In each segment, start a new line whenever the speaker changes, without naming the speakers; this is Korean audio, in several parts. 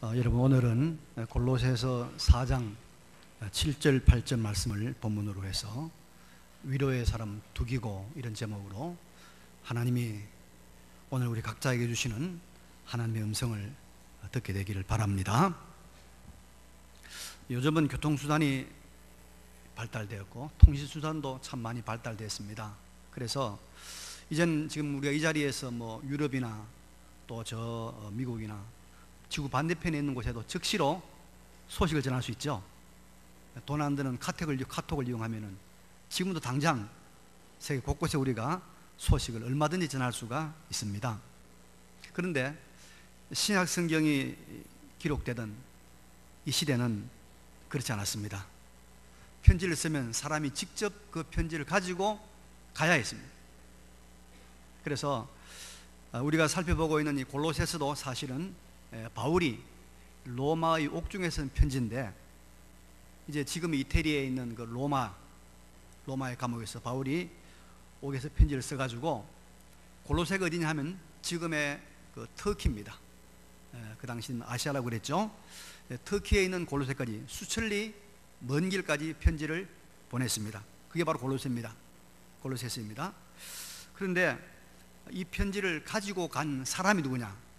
여러분, 오늘은 골로새서 4장 7절 8절 말씀을 본문으로 해서 위로의 사람 두기고, 이런 제목으로 하나님이 오늘 우리 각자에게 주시는 하나님의 음성을 듣게 되기를 바랍니다. 요즘은 교통수단이 발달되었고 통신수단도 참 많이 발달됐습니다. 그래서 이젠 지금 우리가 이 자리에서 유럽이나 또 미국이나 지구 반대편에 있는 곳에도 즉시로 소식을 전할 수 있죠. 돈 안 드는 카톡을 이용하면은 지금도 당장 세계 곳곳에 우리가 소식을 얼마든지 전할 수가 있습니다. 그런데 신약 성경이 기록되던 이 시대는 그렇지 않았습니다. 편지를 쓰면 사람이 직접 그 편지를 가지고 가야 했습니다. 그래서 우리가 살펴보고 있는 이 골로새서도 사실은 바울이 로마의 옥중에 쓴 편지인데, 이제 지금 이태리에 있는 그 로마의 감옥에서 바울이 옥에서 편지를 써가지고, 골로새가 어디냐 하면 지금의 그 터키입니다. 그 당시는 아시아라고 그랬죠. 터키에 있는 골로새까지 수천리 먼 길까지 편지를 보냈습니다. 그게 바로 골로새서입니다. 그런데 이 편지를 가지고 간 사람이 누구냐?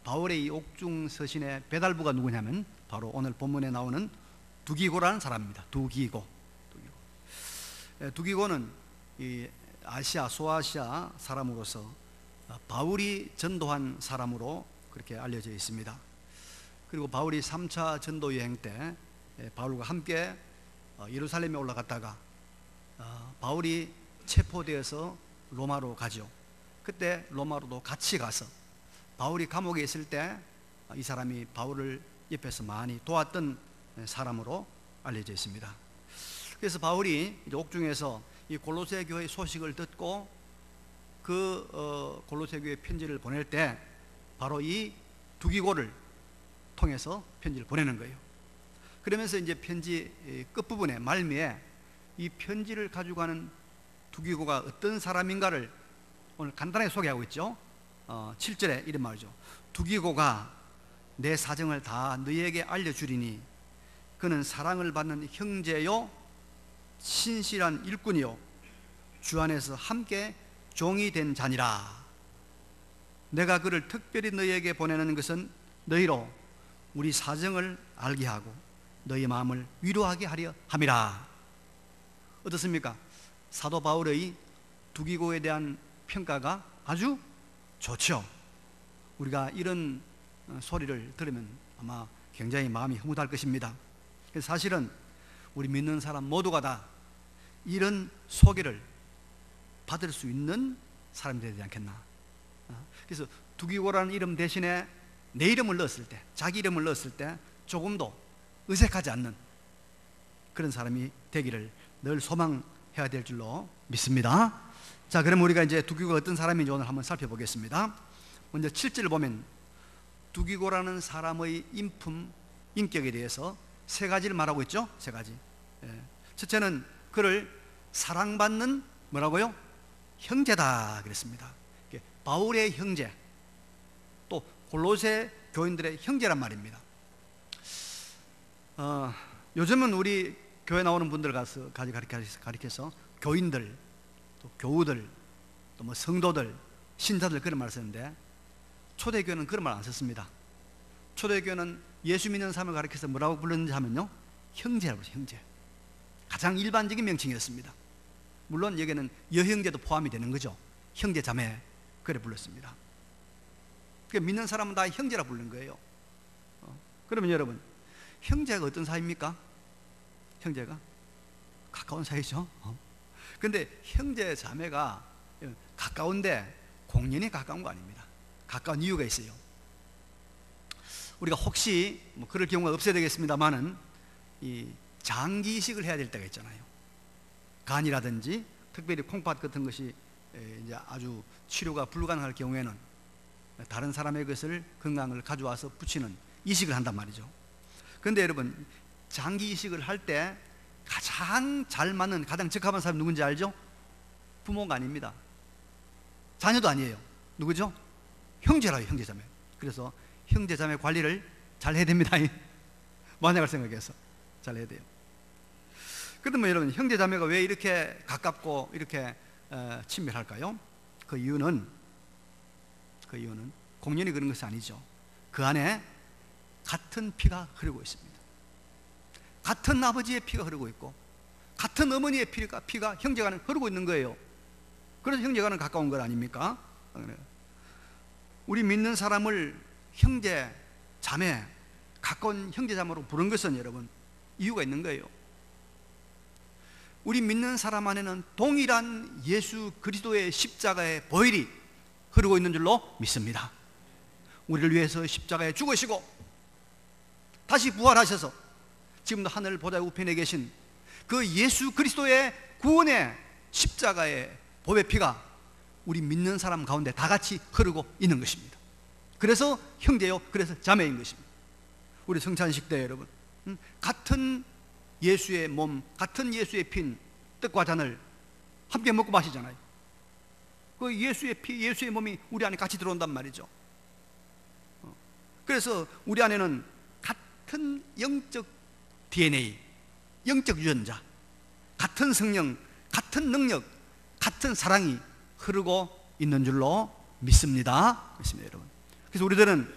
바울의 이 옥중 서신의 배달부가 누구냐면 바로 오늘 본문에 나오는 두기고라는 사람입니다. 두기고는 이 소아시아 사람으로서 바울이 전도한 사람으로 그렇게 알려져 있습니다. 그리고 바울이 3차 전도 여행 때 바울과 함께 예루살렘에 올라갔다가 바울이 체포되어서 로마로 가죠. 그때 로마로도 같이 가서 바울이 감옥에 있을 때 이 사람이 바울을 옆에서 많이 도왔던 사람으로 알려져 있습니다. 그래서 바울이 이제 옥중에서 이 골로새 교회 소식을 듣고 그 골로새 교회 편지를 보낼 때 바로 이 두기고를 통해서 편지를 보내는 거예요. 그러면서 이제 편지 끝부분에 말미에 이 편지를 가지고 가는 두기고가 어떤 사람인가를 오늘 간단하게 소개하고 있죠. 7절에 이런 말이죠. 두기고가 내 사정을 다 너희에게 알려주리니 그는 사랑을 받는 형제요 신실한 일꾼이요 주 안에서 함께 종이 된 자니라. 내가 그를 특별히 너희에게 보내는 것은 너희로 우리 사정을 알게 하고 너희 마음을 위로하게 하려 함이라. 어떻습니까? 사도 바울의 두기고에 대한 평가가 아주 좋죠. 우리가 이런 소리를 들으면 아마 굉장히 마음이 흐뭇할 것입니다. 사실은 우리 믿는 사람 모두가 다 이런 소개를 받을 수 있는 사람이 되지 않겠나. 그래서 두기고라는 이름 대신에 내 이름을 넣었을 때, 자기 이름을 넣었을 때 조금도 어색하지 않는 그런 사람이 되기를 늘 소망해야 될 줄로 믿습니다. 자, 그럼 우리가 이제 두기고가 어떤 사람인지 오늘 한번 살펴보겠습니다. 먼저 7절을 보면 두기고라는 사람의 인격에 대해서 세 가지를 말하고 있죠. 세 가지. 첫째는 그를 사랑받는 뭐라고요? 형제다 그랬습니다. 바울의 형제, 또 골로새 교인들의 형제란 말입니다. 요즘은 우리 교회 나오는 분들 가리켜서 교인들, 또 교우들, 또 성도들, 신자들 그런 말 쓰는데, 초대교회는 그런 말 안 썼습니다. 초대교회는 예수 믿는 사람을 가리켜서 뭐라고 불렀는지 하면요, 형제라고 그러죠. 형제. 가장 일반적인 명칭이었습니다. 물론 여기는 여형제도 포함이 되는 거죠. 형제 자매, 그래 불렀습니다. 그러니까 믿는 사람은 다 형제라 부르는 거예요. 그러면 여러분, 형제가 어떤 사이입니까? 형제가 가까운 사이죠. 근데 형제 자매가 가까운데 공연히 가까운 거 아닙니다. 가까운 이유가 있어요. 우리가 혹시 그럴 경우가 없어야 되겠습니다만은 이 장기 이식을 해야 될 때가 있잖아요. 간이라든지 특별히 콩팥 같은 것이 이제 아주 치료가 불가능할 경우에는 다른 사람의 것을 건강을 가져와서 붙이는 이식을 한단 말이죠. 그런데 여러분, 장기 이식을 할 때 가장 잘 맞는, 가장 적합한 사람이 누군지 알죠? 부모가 아닙니다. 자녀도 아니에요. 누구죠? 형제라요, 형제자매. 그래서 형제자매 관리를 잘 해야 됩니다. 만약을 생각해서 잘 해야 돼요. 그런데 뭐 여러분, 형제 자매가 왜 이렇게 가깝고 이렇게 친밀할까요? 그 이유는 공연이 그런 것이 아니죠. 그 안에 같은 피가 흐르고 있습니다. 같은 아버지의 피가 흐르고 있고 같은 어머니의 피가 형제간에 흐르고 있는 거예요. 그래서 형제간은 가까운 것 아닙니까? 우리 믿는 사람을 형제, 자매, 가까운 형제 자매로 부른 것은 여러분 이유가 있는 거예요. 우리 믿는 사람 안에는 동일한 예수 그리스도의 십자가의 보혈이 흐르고 있는 줄로 믿습니다. 우리를 위해서 십자가에 죽으시고 다시 부활하셔서 지금도 하늘 보좌 우편에 계신 그 예수 그리스도의 구원의 십자가의 보배 피가 우리 믿는 사람 가운데 다 같이 흐르고 있는 것입니다. 그래서 형제요, 그래서 자매인 것입니다. 우리 성찬식 때 여러분, 같은 예수의 몸, 같은 예수의 핀 떡과 잔을 함께 먹고 마시잖아요. 그 예수의 피, 예수의 몸이 우리 안에 같이 들어온단 말이죠. 그래서 우리 안에는 같은 영적 DNA, 영적 유전자, 같은 성령, 같은 능력, 같은 사랑이 흐르고 있는 줄로 믿습니다. 여러분. 그래서 우리들은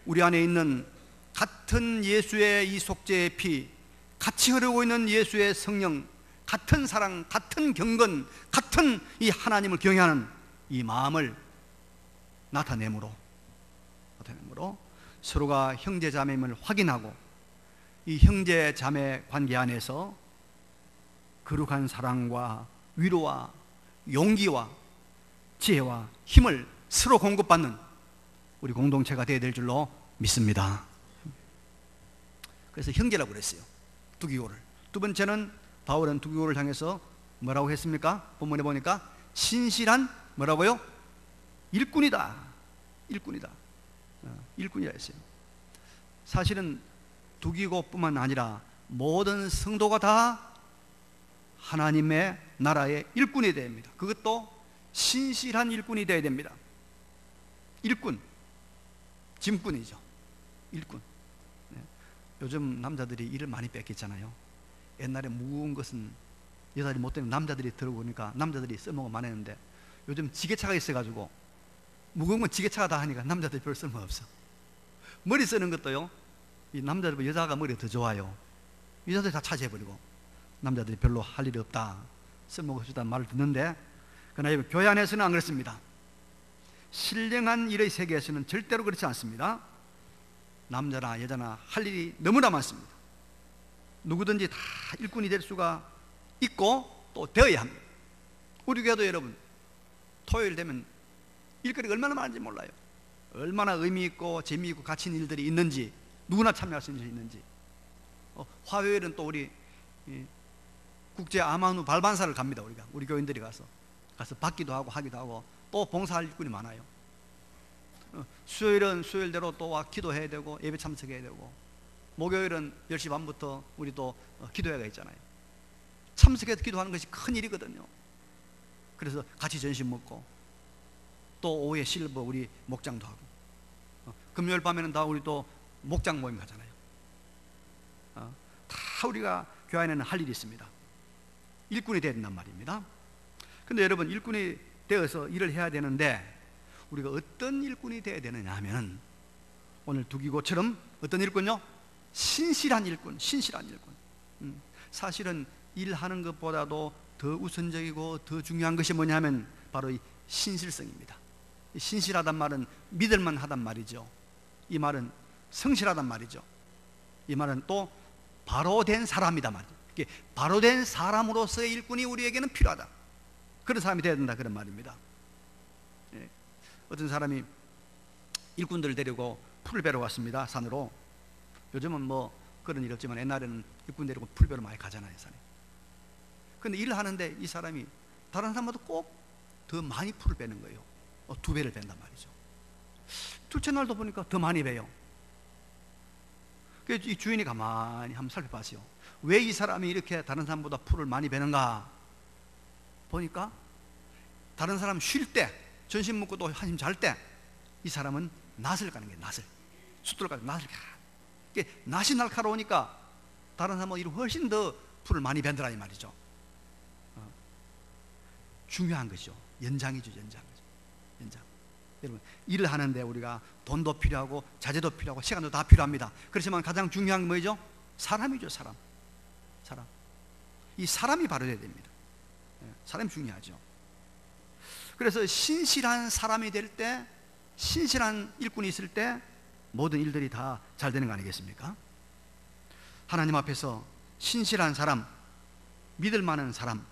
우리 안에 있는 같은 예수의 이 속죄의 피, 같이 흐르고 있는 예수의 성령, 같은 사랑, 같은 경건, 같은 이 하나님을 경외하는 이 마음을 나타내므로 서로가 형제 자매임을 확인하고 이 형제 자매 관계 안에서 거룩한 사랑과 위로와 용기와 지혜와 힘을 서로 공급받는 우리 공동체가 되어야 될 줄로 믿습니다. 그래서 형제라고 그랬어요. 두기고를. 두 번째는 바울은 두기고를 향해서 뭐라고 했습니까? 본문에 보니까 신실한 뭐라고요? 일꾼이다. 일꾼이다 했어요. 사실은 두기고뿐만 아니라 모든 성도가 다 하나님의 나라의 일꾼이 되어야 됩니다. 그것도 신실한 일꾼이 되어야 됩니다. 일꾼, 짐꾼이죠. 일꾼. 요즘 남자들이 일을 많이 뺏겼잖아요. 옛날에 무거운 것은 여자들이 못 되면 남자들이 들어오니까 남자들이 쓸모가 많았는데 요즘 지게차가 있어가지고 무거운 건 지게차가 다 하니까 남자들이 별 쓸모가 없어. 머리 쓰는 것도요, 이 남자들보다 여자가 머리가 더 좋아요. 여자들이 다 차지해버리고 남자들이 별로 할 일이 없다, 쓸모가 없다는 말을 듣는데, 그러나 교회 안에서는 안 그렇습니다. 신령한 일의 세계에서는 절대로 그렇지 않습니다. 남자나 여자나 할 일이 너무나 많습니다. 누구든지 다 일꾼이 될 수가 있고 또 되어야 합니다. 우리 교회도 여러분 토요일 되면 일거리가 얼마나 많은지 몰라요. 얼마나 의미 있고 재미있고 가치 있는 일들이 있는지, 누구나 참여할 수 있는 일이 있는지. 화요일은 또 우리 국제 아마누 발반사를 갑니다. 우리 교인들이 가서 받기도 하고 하기도 하고 또 봉사할 일꾼이 많아요. 수요일은 수요일대로 또 와 기도해야 되고 예배 참석해야 되고, 목요일은 10시 반부터 우리 또 기도회가 있잖아요. 참석해서 기도하는 것이 큰 일이거든요. 그래서 같이 점심 먹고 또 오후에 실버 우리 목장도 하고, 금요일 밤에는 다 우리 또 목장 모임 가잖아요. 다 우리가 교회 안에는 할 일이 있습니다. 일꾼이 되야 된단 말입니다. 근데 여러분, 일꾼이 되어서 일을 해야 되는데 우리가 어떤 일꾼이 되어야 되느냐 하면, 오늘 두기고처럼 어떤 일꾼요? 신실한 일꾼. 사실은 일하는 것보다도 더 우선적이고 더 중요한 것이 뭐냐면 바로 이 신실성입니다. 신실하단 말은 믿을만 하단 말이죠. 이 말은 성실하단 말이죠. 이 말은 또 바로 된 사람이다 말이죠. 바로 된 사람으로서의 일꾼이 우리에게는 필요하다. 그런 사람이 되어야 된다, 그런 말입니다. 어떤 사람이 일꾼들을 데리고 풀을 베러 갔습니다, 산으로. 요즘은 뭐 그런 일 없지만 옛날에는 일꾼 데리고 풀 베러 많이 가잖아요, 산에. 근데 일을 하는데 이 사람이 다른 사람보다 꼭 더 많이 풀을 베는 거예요. 2배를 벤단 말이죠. 둘째 날도 보니까 더 많이 베요. 그래서 이 주인이 가만히 한번 살펴봤어요. 왜 이 사람이 이렇게 다른 사람보다 풀을 많이 베는가 보니까, 다른 사람 쉴 때, 점심 먹고 또 한심 잘 때 이 사람은 낫을 가는 거예요. 낫을 숫돌 가지고 낫을 낫이 날카로우니까 다른 사람은 이를 훨씬 더 풀을 많이 벤더라 이 말이죠. 중요한 거죠. 연장이죠, 연장. 여러분, 일을 하는데 우리가 돈도 필요하고 자재도 필요하고 시간도 다 필요합니다. 그렇지만 가장 중요한 게 뭐죠? 사람이죠, 사람. 이 사람이 바로 돼야 됩니다. 사람이 중요하죠. 그래서 신실한 사람이 될 때, 신실한 일꾼이 있을 때 모든 일들이 다 잘 되는 거 아니겠습니까? 하나님 앞에서 신실한 사람, 믿을 만한 사람,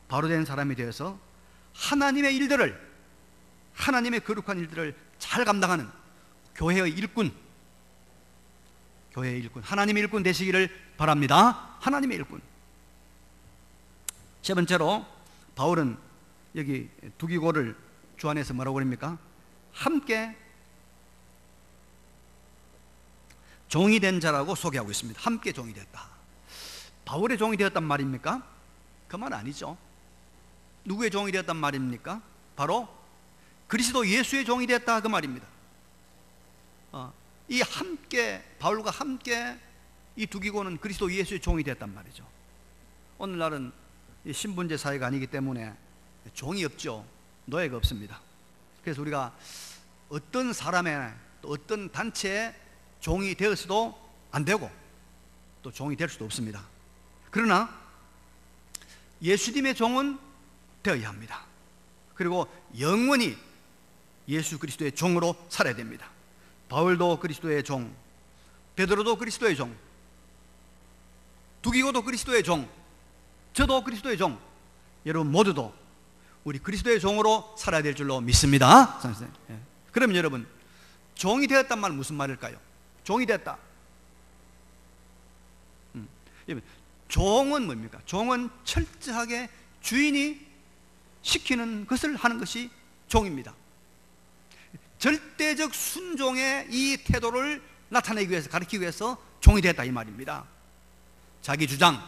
바로 된 사람이 되어서 하나님의 일들을, 하나님의 거룩한 일들을 잘 감당하는 교회의 일꾼, 하나님의 일꾼 되시기를 바랍니다. 하나님의 일꾼. 세 번째로 바울은 여기 두기고를 주안에서 뭐라고 그럽니까? 함께 종이 된 자라고 소개하고 있습니다. 함께 종이 됐다. 바울의 종이 되었단 말입니까? 그 말 아니죠. 누구의 종이 되었단 말입니까? 바로 그리스도 예수의 종이 됐다 그 말입니다. 이 함께, 바울과 함께 이 두기고는 그리스도 예수의 종이 됐단 말이죠. 오늘날은 신분제 사회가 아니기 때문에 종이 없죠. 노예가 없습니다. 그래서 우리가 어떤 사람의 또 어떤 단체의 종이 되어서도 안 되고 또 종이 될 수도 없습니다. 그러나 예수님의 종은 되어야 합니다. 그리고 영원히 예수 그리스도의 종으로 살아야 됩니다. 바울도 그리스도의 종, 베드로도 그리스도의 종, 두기고도 그리스도의 종, 저도 그리스도의 종, 여러분 모두도 우리 그리스도의 종으로 살아야 될 줄로 믿습니다. 그러면 여러분, 종이 되었단 말은 무슨 말일까요? 종이 됐다. 종은 뭡니까? 종은 철저하게 주인이 시키는 것을 하는 것이 종입니다. 절대적 순종의 이 태도를 나타내기 위해서, 가르치기 위해서 종이 됐다 이 말입니다. 자기 주장,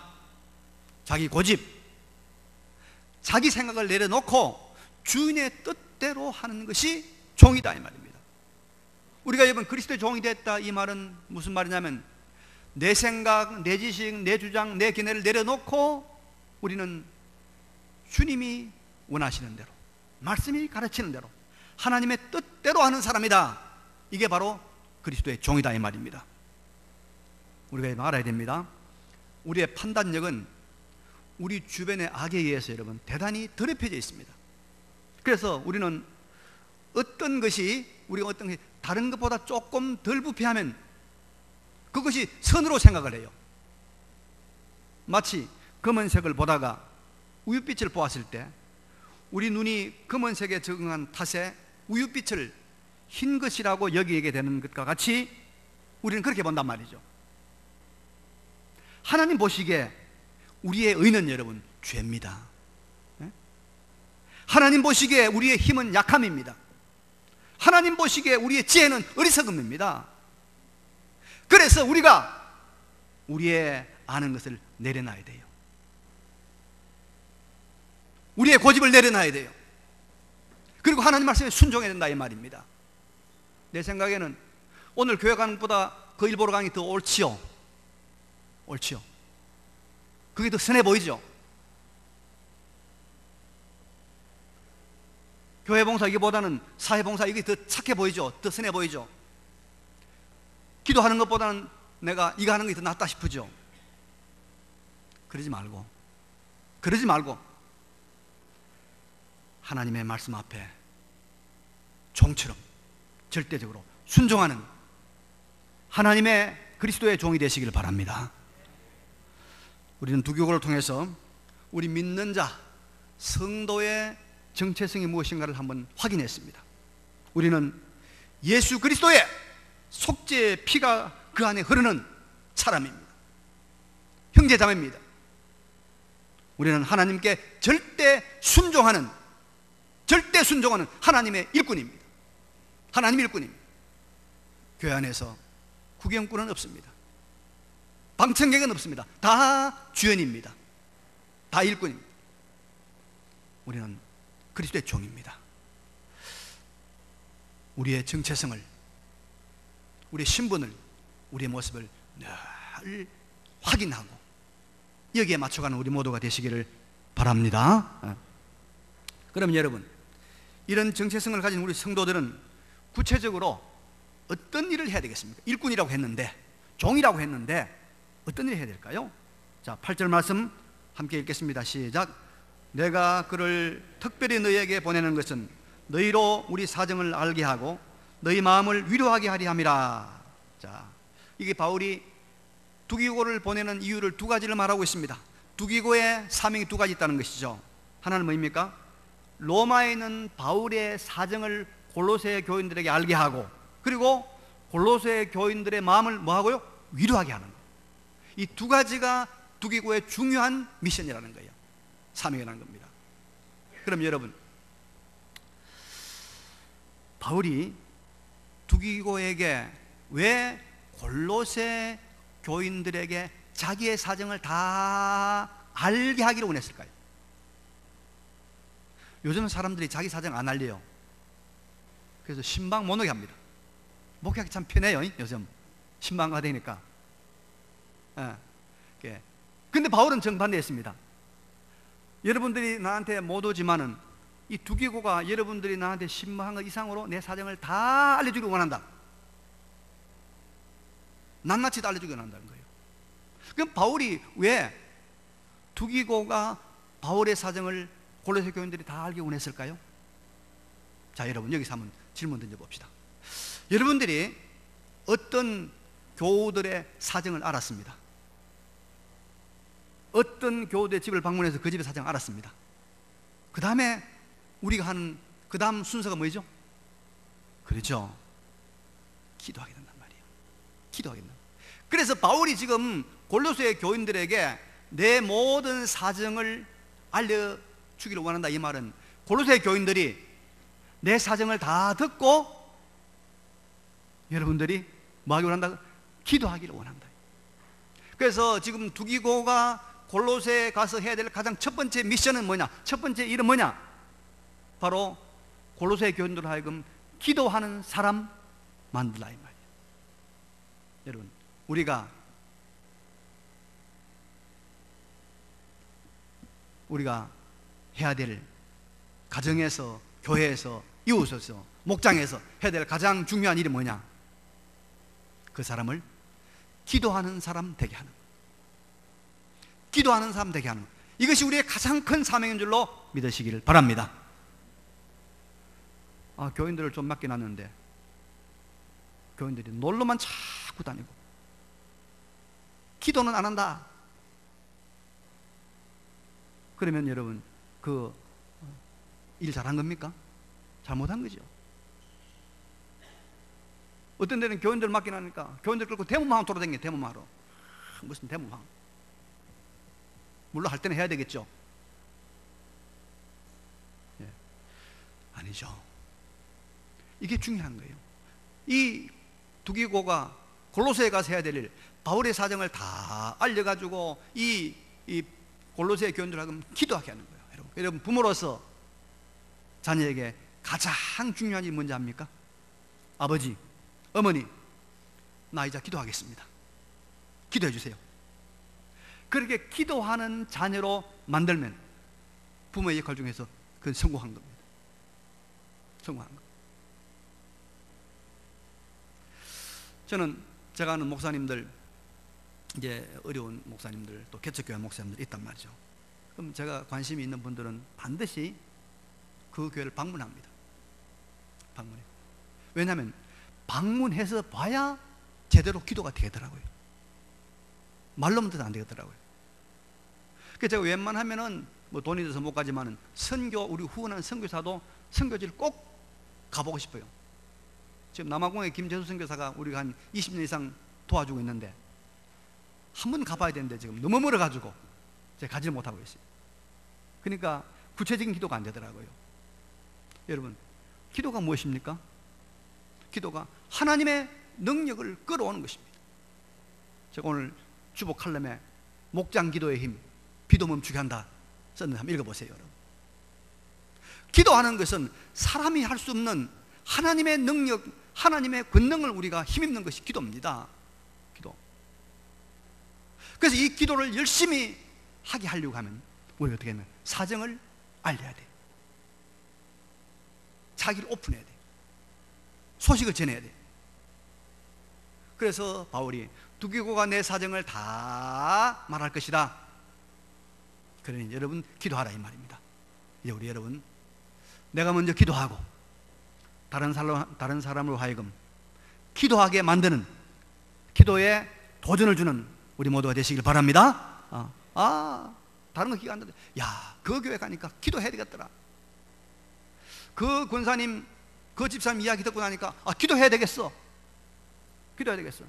자기 고집, 자기 생각을 내려놓고 주인의 뜻대로 하는 것이 종이다 이 말입니다. 우리가 여러분 그리스도의 종이 됐다 이 말은 무슨 말이냐면 내 생각, 내 지식, 내 주장, 내 견해를 내려놓고 우리는 주님이 원하시는 대로, 말씀이 가르치는 대로 하나님의 뜻대로 하는 사람이다. 이게 바로 그리스도의 종이다 이 말입니다. 우리가 알아야 됩니다. 우리의 판단력은 우리 주변의 악에 의해서 여러분 대단히 더럽혀져 있습니다. 그래서 우리는 어떤 것이, 우리가 어떤 것이 다른 것보다 조금 덜 부패하면 그것이 선으로 생각을 해요. 마치 검은색을 보다가 우윳빛을 보았을 때 우리 눈이 검은색에 적응한 탓에 우윳빛을 흰 것이라고 여기게 되는 것과 같이 우리는 그렇게 본단 말이죠. 하나님 보시기에 우리의 의는 여러분 죄입니다. 하나님 보시기에 우리의 힘은 약함입니다. 하나님 보시기에 우리의 지혜는 어리석음입니다. 그래서 우리가 우리의 아는 것을 내려놔야 돼요. 우리의 고집을 내려놔야 돼요. 그리고 하나님 말씀에 순종해야 된다 이 말입니다. 내 생각에는 오늘 교회 가는 것보다 그 일보러 가는 게 더 옳지요. 옳지요. 그게 더 선해 보이죠. 교회 봉사 이거보다는 사회 봉사 이게 더 착해 보이죠. 더 선해 보이죠. 기도하는 것보다는 내가 이거 하는 게 더 낫다 싶으죠. 그러지 말고 하나님의 말씀 앞에 종처럼 절대적으로 순종하는 하나님의 그리스도의 종이 되시길 바랍니다. 우리는 두교를 통해서 우리 믿는 자 성도의 정체성이 무엇인가를 한번 확인했습니다. 우리는 예수 그리스도의 속죄의 피가 그 안에 흐르는 사람입니다. 형제자매입니다. 우리는 하나님께 절대 순종하는 하나님의 일꾼입니다. 하나님 일꾼입니다. 교회 안에서 구경꾼은 없습니다. 방청객은 없습니다. 다 주연입니다. 다 일꾼입니다. 우리는 그리스도의 종입니다. 우리의 정체성을, 우리의 신분을, 우리의 모습을 늘 확인하고 여기에 맞춰가는 우리 모두가 되시기를 바랍니다. 그럼 여러분, 이런 정체성을 가진 우리 성도들은 구체적으로 어떤 일을 해야 되겠습니까? 일꾼이라고 했는데, 종이라고 했는데 어떤 일을 해야 될까요? 자, 8절 말씀 함께 읽겠습니다. 시작. 내가 그를 특별히 너희에게 보내는 것은 너희로 우리 사정을 알게 하고 너희 마음을 위로하게 하리 함이라. 자, 이게 바울이 두기고를 보내는 이유를 두 가지를 말하고 있습니다. 두기고의 사명이 두 가지 있다는 것이죠. 하나는 뭐입니까? 로마에 있는 바울의 사정을 골로새 교인들에게 알게 하고, 그리고 골로새 교인들의 마음을 뭐하고요? 위로하게 하는 거예요. 이 두 가지가 두기고의 중요한 미션이라는 거예요. 사명이라는 겁니다. 그럼 여러분, 바울이 두기고에게 왜 골로새 교인들에게 자기의 사정을 다 알게 하기를 원했을까요? 요즘 사람들이 자기 사정 안 알려요. 그래서 신방 못 오게 합니다. 목회하기 참 편해요, 요즘. 신방가 되니까. 근데 바울은 정반대했습니다. 여러분들이 나한테 못 오지만은 이 두기고가 여러분들이 나한테 신방한 것 이상으로 내 사정을 다 알려주길 원한다. 낱낱이 다 알려주길 원한다는 거예요. 그럼 바울이 왜 두기고가 바울의 사정을 골로새 교인들이 다 알게 원했을까요? 자, 여러분, 여기서 한번 질문 던져봅시다. 여러분들이 어떤 교우들의 사정을 알았습니다. 어떤 교우들의 집을 방문해서 그 집의 사정을 알았습니다. 그 다음에 우리가 하는 그 다음 순서가 뭐죠? 그렇죠, 기도하게 된단 말이에요. 기도하게 된다. 그래서 바울이 지금 골로새 교인들에게 내 모든 사정을 알려주기를 원한다, 이 말은 골로새 교인들이 내 사정을 다 듣고 여러분들이 뭐 하기를 원한다? 기도하기를 원한다. 그래서 지금 두기고가 골로새에 가서 해야 될 가장 첫 번째 미션은 뭐냐? 첫 번째 일은 뭐냐? 바로 골로새 교인들로 하여금 기도하는 사람 만들라, 이 말이에요. 여러분, 우리가 해야 될, 가정에서, 교회에서, 이웃에서, 목장에서 해야 될 가장 중요한 일이 뭐냐? 그 사람을 기도하는 사람 되게 하는 거예요. 기도하는 사람 되게 하는 거예요. 이것이 우리의 가장 큰 사명인 줄로 믿으시기를 바랍니다. 교인들을 좀 맡겨놨는데 교인들이 놀러만 자꾸 다니고 기도는 안 한다. 그러면 여러분, 그 일 잘한 겁니까? 잘못한 거죠. 어떤 데는 교인들 맡겨놓으니까 교인들 끌고 대문방으로 돌아다녀요. 대문방으로. 무슨 대문방? 물론 할 때는 해야 되겠죠. 예. 아니죠. 이게 중요한 거예요. 이 두기고가 골로새에 가서 해야 될 일, 바울의 사정을 다 알려가지고 이 골로새 교인들하고 기도하게 하는 거예요. 여러분, 부모로서 자녀에게 가장 중요한 일이 뭔지 압니까? 아버지, 어머니, 나 이제 기도하겠습니다. 기도해 주세요. 그렇게 기도하는 자녀로 만들면 부모의 역할 중에서 그건 성공한 겁니다. 성공한 겁니다. 저는 제가 아는 목사님들, 이제 어려운 목사님들, 또 개척교회 목사님들 있단 말이죠. 그럼 제가 관심이 있는 분들은 반드시 그 교회를 방문합니다. 방문해. 왜냐하면 방문해서 봐야 제대로 기도가 되더라고요. 말로만 듣도 안 되겠더라고요. 그래서 제가 웬만하면은 뭐 돈이 들어서 못 가지만은 우리 후원하는 선교사도 선교지를 꼭 가보고 싶어요. 지금 남아공의 김재수 선교사가 우리가 한 20년 이상 도와주고 있는데 한 번 가봐야 되는데 지금 너무 멀어가지고 제가 가지를 못하고 있어요. 그러니까 구체적인 기도가 안 되더라고요. 여러분, 기도가 무엇입니까? 기도가 하나님의 능력을 끌어오는 것입니다. 제가 오늘 주보 칼럼에 목장 기도의 힘, 비도 멈추게 한다 썼는데 한번 읽어보세요. 여러분, 기도하는 것은 사람이 할 수 없는 하나님의 능력, 하나님의 권능을 우리가 힘입는 것이 기도입니다. 그래서 이 기도를 열심히 하게 하려고 하면 우리가 어떻게 하면 사정을 알려야 돼. 자기를 오픈해야 돼. 소식을 전해야 돼. 그래서 바울이 두기고가 내 사정을 다 말할 것이다. 그러니 여러분 기도하라 이 말입니다. 이제 우리 여러분, 내가 먼저 기도하고 다른 사람으로 하여금 기도하게 만드는, 기도에 도전을 주는 우리 모두가 되시길 바랍니다. 다른 거 기가 안 나는데, 야, 그 교회 가니까 기도해야 되겠더라. 그 권사님, 그 집사님 이야기 듣고 나니까 기도해야 되겠어. 기도해야 되겠어.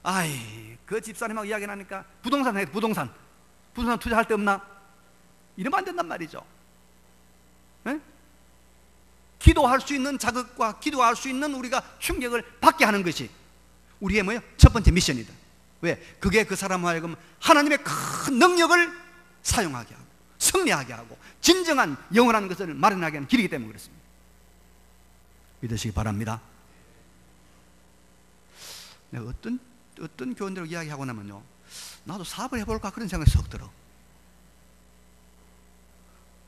아이, 그 집사님하고 이야기 나니까 부동산 해야 돼. 부동산 투자할 데 없나? 이러면 안 된단 말이죠. 네? 기도할 수 있는 자극과 기도할 수 있는 우리가 충격을 받게 하는 것이 우리의 뭐예요? 첫 번째 미션이다. 왜? 그게 그 사람을 하여금 하나님의 큰 능력을 사용하게 하고 승리하게 하고 진정한 영원한 것을 마련하게 하는 길이기 때문에 그렇습니다. 믿으시기 바랍니다. 내가 어떤 교원들하고 이야기하고 나면요, 나도 사업을 해볼까 그런 생각이 썩 들어.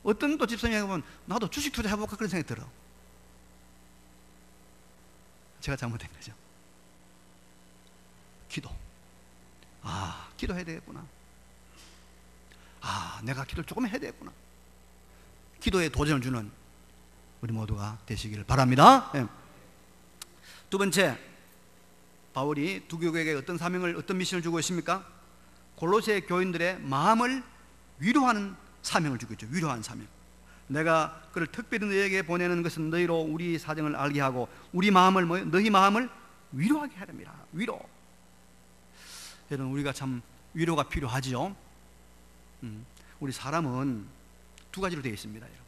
어떤 또 집사님이 보면 나도 주식 투자 해볼까 그런 생각이 들어. 제가 잘못된 거죠. 기도. 기도해야 되겠구나. 내가 기도를 조금 해야 되겠구나. 기도에 도전을 주는 우리 모두가 되시기를 바랍니다. 네. 두 번째, 바울이 두 교회에게 어떤 사명을, 어떤 미션을 주고 있습니까? 골로새 교인들의 마음을 위로하는 사명을 주고 있죠. 위로하는 사명. 내가 그를 특별히 너희에게 보내는 것은 너희로 우리 사정을 알게 하고 우리 마음을 너희 마음을 위로하게 하렵니다. 위로. 여러분, 우리가 참 위로가 필요하지요. 우리 사람은 두 가지로 되어 있습니다. 여러분.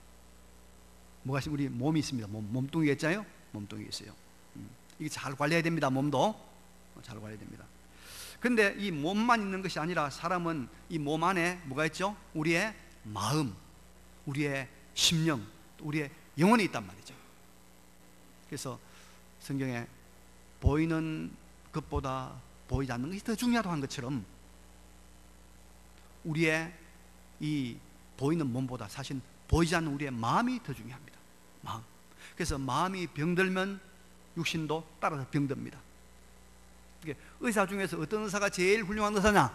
뭐가 우리 몸이 있습니다. 몸뚱이가 있잖아요. 몸뚱이가 있어요. 이게 잘 관리해야 됩니다. 몸도 잘 관리해야 됩니다. 근데 이 몸만 있는 것이 아니라 사람은 이 몸 안에 뭐가 있죠? 우리의 마음, 우리의 심령, 우리의 영혼이 있단 말이죠. 그래서 성경에 보이는 것보다 보이지 않는 것이 더 중요하다고 한 것처럼 우리의 이 보이는 몸보다 사실 보이지 않는 우리의 마음이 더 중요합니다. 마음. 그래서 마음이 병들면 육신도 따라서 병듭니다. 의사 중에서 어떤 의사가 제일 훌륭한 의사냐?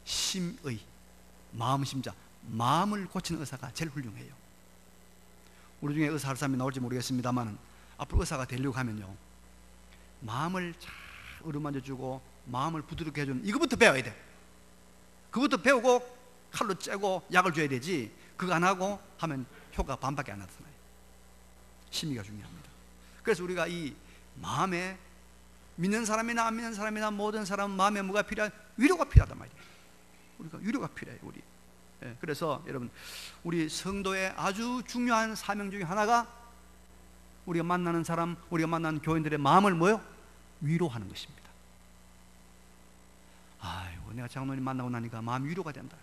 심의, 마음심자, 마음을 고치는 의사가 제일 훌륭해요. 우리 중에 의사 할 사람이 나올지 모르겠습니다만 앞으로 의사가 되려고 하면요, 마음을 잘 어루만져주고 마음을 부드럽게 해주는 이거부터 배워야 돼. 그것부터 배우고 칼로 째고 약을 줘야 되지, 그거 안 하고 하면 효과가 반밖에 안 나타나요. 심의가 중요합니다. 그래서 우리가 이 마음에, 믿는 사람이나 안 믿는 사람이나 모든 사람은 마음에 뭐가 필요한? 위로가 필요하단 말이에요. 우리가 위로가 필요해요. 우리. 그래서 여러분, 우리 성도의 아주 중요한 사명 중에 하나가 우리가 만나는 사람, 우리가 만나는 교인들의 마음을 뭐요? 위로하는 것입니다. 아이고, 내가 장로님 만나고 나니까 마음이 위로가 된다.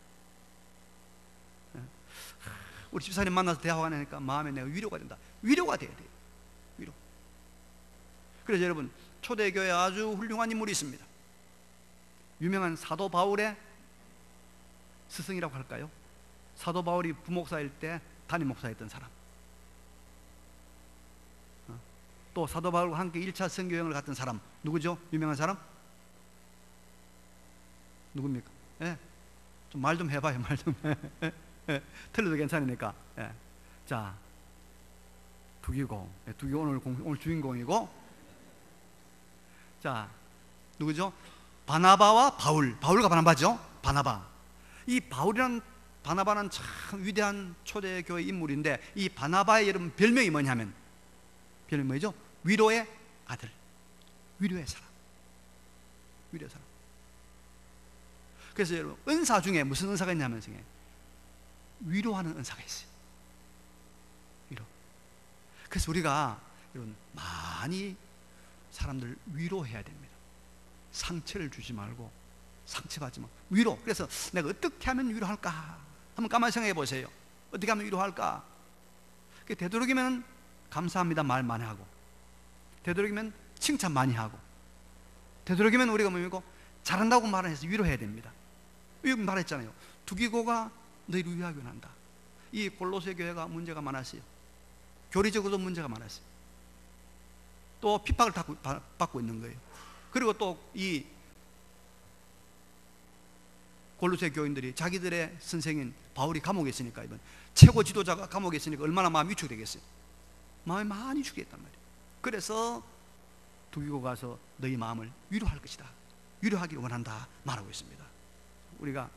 우리 집사님 만나서 대화가 나니까 마음에 내가 위로가 된다. 위로가 돼야 돼요. 위로. 그래서 여러분, 초대교회에 아주 훌륭한 인물이 있습니다. 유명한 사도 바울의 스승이라고 할까요? 사도 바울이 부목사일 때 담임 목사였던 사람. 또 사도 바울과 함께 1차 선교여행을 갔던 사람 누구죠? 유명한 사람? 누굽니까? 좀 말 좀 해봐요. 말 좀. 틀려도 괜찮으니까. 자, 두기고 오늘 주인공이고, 자, 누구죠? 바나바와 바울. 바울과 바나바죠. 바나바. 이 바나바는 참 위대한 초대교회 인물인데, 이 바나바의 여러분 별명이 뭐냐면, 별명이 뭐죠? 위로의 아들, 위로의 사람, 위로의 사람. 그래서 여러분, 은사 중에 무슨 은사가 있냐면 위로하는 은사가 있어요. 위로. 그래서 우리가 여러분 많이 사람들 위로해야 됩니다. 상처를 주지 말고, 상처받지 말고 위로. 그래서 내가 어떻게 하면 위로할까? 한번 가만히 생각해 보세요. 어떻게 하면 위로할까? 되도록이면 감사합니다 말 많이 하고, 되도록이면 칭찬 많이 하고, 되도록이면 우리가 뭡니까? 잘한다고 말해서 위로해야 됩니다. 여기 말했잖아요. 두기고가 너희를 위하게 원한다. 이 골로새 교회가 문제가 많았어요. 교리적으로도 문제가 많았어요. 또 핍박을 받고 있는 거예요. 그리고 또 이 골로새 교인들이 자기들의 선생인 바울이 감옥에 있으니까, 이번 최고 지도자가 감옥에 있으니까 얼마나 마음이 위축되겠어요. 마음이 많이 죽겠단 말이에요. 그래서 두기고 가서 너희 마음을 위로할 것이다, 위로하기를 원한다 말하고 있습니다. 우리가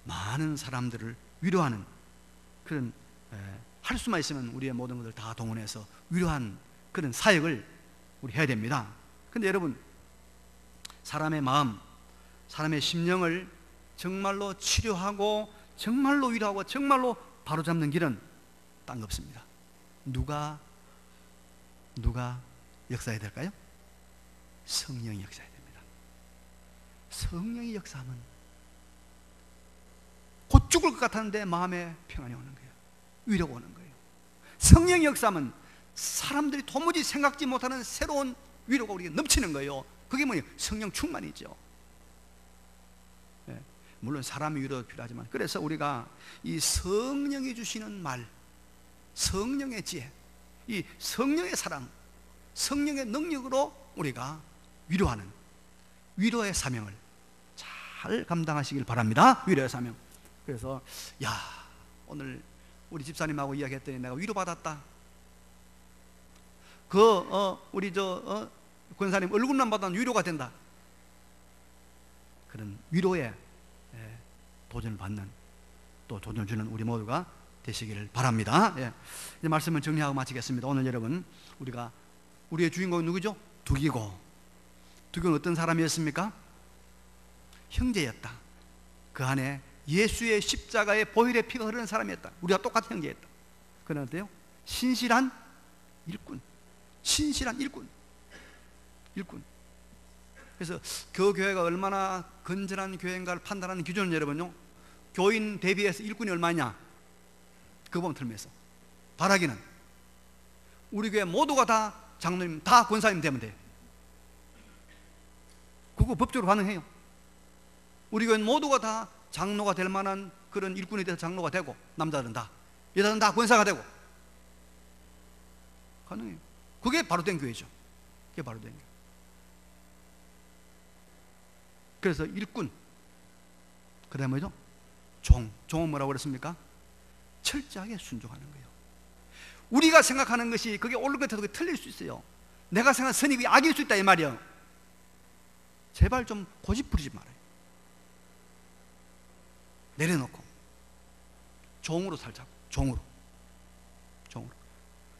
많은 사람들을 위로하는 그런, 할 수만 있으면 우리의 모든 것을 다 동원해서 위로한 그런 사역을 우리 해야 됩니다. 근데 여러분, 사람의 마음, 사람의 심령을 정말로 치료하고 정말로 위로하고 정말로 바로잡는 길은 딴 거 없습니다. 누가 역사해야 될까요? 성령이 역사해야 됩니다. 성령이 역사하면 곧 죽을 것 같았는데 마음에 평안이 오는 거예요. 위로가 오는 거예요. 성령이 역사하면 사람들이 도무지 생각지 못하는 새로운 위로가 우리에게 넘치는 거예요. 그게 뭐예요? 성령 충만이죠. 물론 사람의 위로도 필요하지만, 그래서 우리가 이 성령이 주시는 말, 성령의 지혜, 이 성령의 사랑, 성령의 능력으로 우리가 위로하는 위로의 사명을 잘 감당하시길 바랍니다. 위로의 사명. 그래서 오늘 우리 집사님하고 이야기했더니 내가 위로받았다. 우리 권사님 얼굴만 봐도 위로가 된다. 그런 위로에 도전을 받는, 또 도전을 주는 우리 모두가 되시기를 바랍니다. 이제 말씀을 정리하고 마치겠습니다. 오늘 여러분, 우리의 주인공은 누구죠? 두기고는 어떤 사람이었습니까? 형제였다. 그 안에 예수의 십자가의 보혈의 피가 흐르는 사람이었다. 우리가 똑같은 형제였다. 그런데요, 신실한 일꾼. 그래서 그 교회가 얼마나 건전한 교회인가를 판단하는 기준은 여러분요, 교인 대비해서 일꾼이 얼마냐, 그거 보면 틀면서 바라기는 우리 교회 모두가 다 장로님, 다 권사님 되면 돼요. 그거 법적으로 가능해요. 우리 교회 모두가 다 장로가 될 만한 그런 일꾼이 돼서 장로가 되고, 남자들은 다, 여자들은 다 권사가 되고, 가능해요. 그게 바로 된 교회죠. 그게 바로 된 교회. 그래서 일꾼, 그 다음에 뭐죠? 종은 뭐라고 그랬습니까? 철저하게 순종하는 거예요. 우리가 생각하는 것이 그게 옳은 것 같아도 틀릴 수 있어요. 내가 생각하는 선이 그게 악일 수 있다, 이 말이에요. 제발 좀 고집 부리지 말아요. 내려놓고 종으로 살자고. 종으로.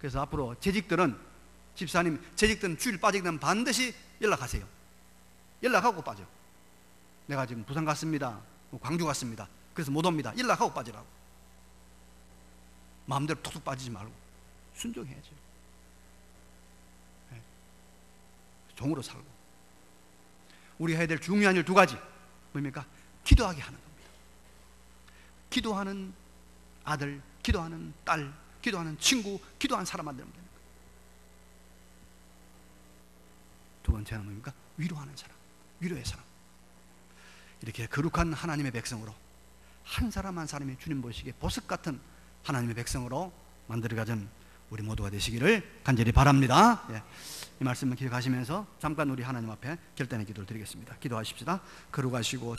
그래서 앞으로 재직들은, 집사님 재직들은 주일 빠지게 되면 반드시 연락하세요. 연락하고 빠져. 내가 지금 부산 갔습니다, 광주 갔습니다, 그래서 못 옵니다. 연락하고 빠지라고. 마음대로 툭툭 빠지지 말고 순종해야죠. 종으로 살고. 우리가 해야 될 중요한 일 두 가지, 뭡니까? 기도하게 하는 겁니다. 기도하는 아들, 기도하는 딸, 기도하는 친구, 기도하는 사람 만들면 되는 거예요. 두 번째는 뭡니까? 위로하는 사람, 위로의 사람. 이렇게 거룩한 하나님의 백성으로, 한 사람 한 사람이 주님 보시기에 보석 같은 하나님의 백성으로 만들어가는 우리 모두가 되시기를 간절히 바랍니다. 이 말씀을 기억하시면서 잠깐 우리 하나님 앞에 결단의 기도를 드리겠습니다. 기도하십시다. 거룩하시고